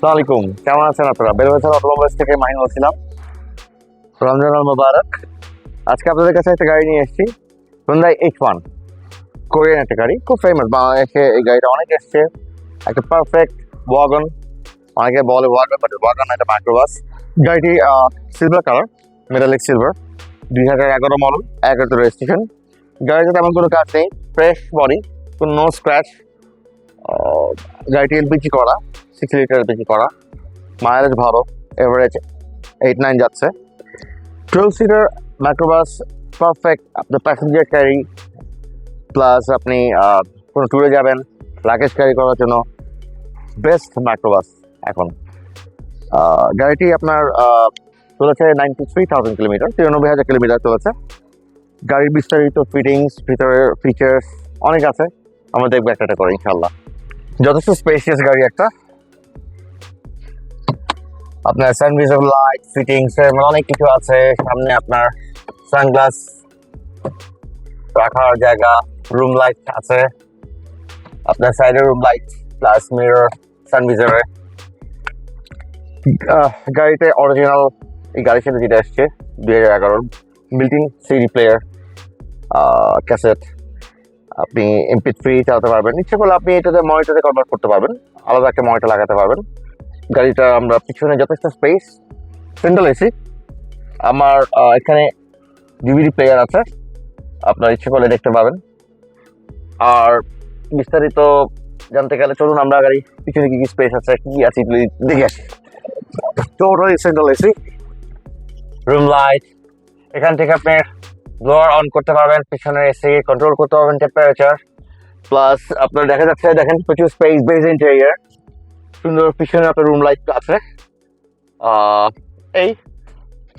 আসসালামু আলাইকুম, কেমন আছেন আপনারা? বেলবাজার অটোমোবাইলস থেকে মাহিন বলছিলাম। রমজান আল মোবারক। আজকে আপনাদের কাছে একটা গাড়ি নিয়ে এসেছি, হুন্ডাই H1, কোরিয়ান একটা গাড়ি, খুব ফেমাস বাংলাদেশে। এই গাড়িটা অনেক এসছে, একটা পারফেক্ট ওয়াগন। অনেকে বলে ওয়াগন, বাট ওয়াগন একটা মাইক্রোবাস। গাড়িটি silver colour, metallic silver, 2011 model, 11 registration. গাড়িতে তেমন কোনো কাজ নেই, ফ্রেশ বডি, কোনো নো স্ক্র্যাচ। গাড়িটি এলপিজি করা, 6 লিটার এলপিজি করা, মাইলেজ ভালো, এভারেজ 8-9 যাচ্ছে। 12 সিটার মাইক্রোবাস, পারফেক্ট আপনার প্যাসেঞ্জার ক্যারি, প্লাস আপনি কোনো ট্যুরে যাবেন, লাগেজ ক্যারি করার জন্য বেস্ট মাইক্রোবাস এখন। গাড়িটি আপনার চলেছে 93,000 কিলোমিটার, 93,000 কিলোমিটার চলেছে। গাড়ির বিস্তারিত ফিটিংস, ভিতরের ফিচার্স অনেক আছে, আমরা দেখবো একটা করে ইনশাল্লাহ। যথেষ্ট স্পেশিয়াস গাড়ি একটা। আপনার সানভিজর লাইট ফিটিংস মানে অনেক কিছু আছে। সামনে আপনার সানগ্লাস রাখার জায়গা, রুম লাইট আছে, আপনার সাইডে রুম লাইট প্লাস মিরর সানভিজরে। গাড়িতে অরিজিনাল এই গাড়ির সাথে যেটা আসছে 2011 বিল্ট-ইন সিডি প্লেয়ার, ক্যাসেট, আপনি MP3 চালাতে পারবেন। ইচ্ছে করলে আপনি এটাতে মনিটরে কনভার্ট করতে পারবেন, আলাদা একটা মনিটর লাগাতে পারবেন। গাড়িটা আমরা পিছনে যথেষ্ট স্পেস, সেন্ট্রাল এসি। আমার এখানে ডিভিডি প্লেয়ার আছে, আপনার ইচ্ছে করলে দেখতে পাবেন। আর বিস্তারিত জানতে গেলে চলুন আমরা গাড়ি পিছনে কি কি স্পেস আছে, কি আছে দেখে আসি। Totally central AC, room light, এখান থেকে আপনি ব্লোয়ার অন করতে পারবেন, পিছনের এসি কন্ট্রোল করতে পারবেন টেম্পারেচার। প্লাস আপনার দেখা যাচ্ছে, দেখেন প্রচুর স্পেস, বেজ ইন্টেরিয়র, সুন্দর। পিছনে আপনার রুম লাইট আছে। এই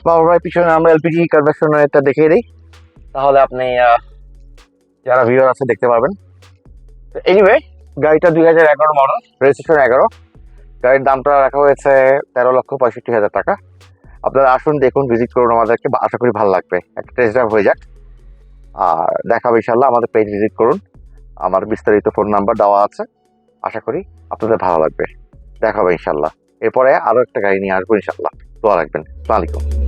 পাওয়ার পিছনে আমরা এলপিজি কনভার্সনটা দেখিয়ে দিই, তাহলে আপনি যারা ভিউয়ার আছে দেখতে পারবেন। এনিওয়ে, গাড়িটা 2011 মডেল, রেজিস্ট্রেশন 11। গাড়ির দামটা রাখা হয়েছে 13,65,000 টাকা। আপনারা আসুন, দেখুন, ভিজিট করুন আমাদেরকে, আশা করি ভালো লাগবে। একটা টেস্ট ড্রাইভ হয়ে যাক, আর দেখাবো ইনশাল্লাহ। আমাদের পেজ ভিজিট করুন, আমার বিস্তারিত ফোন নাম্বার দেওয়া আছে। আশা করি আপনাদের ভালো লাগবে, দেখাবো ইনশাল্লাহ। এরপরে আরও একটা গাড়ি নিয়ে আসবো ইনশাল্লাহ। দোয়া রাখবেন। আসসালামু আলাইকুম।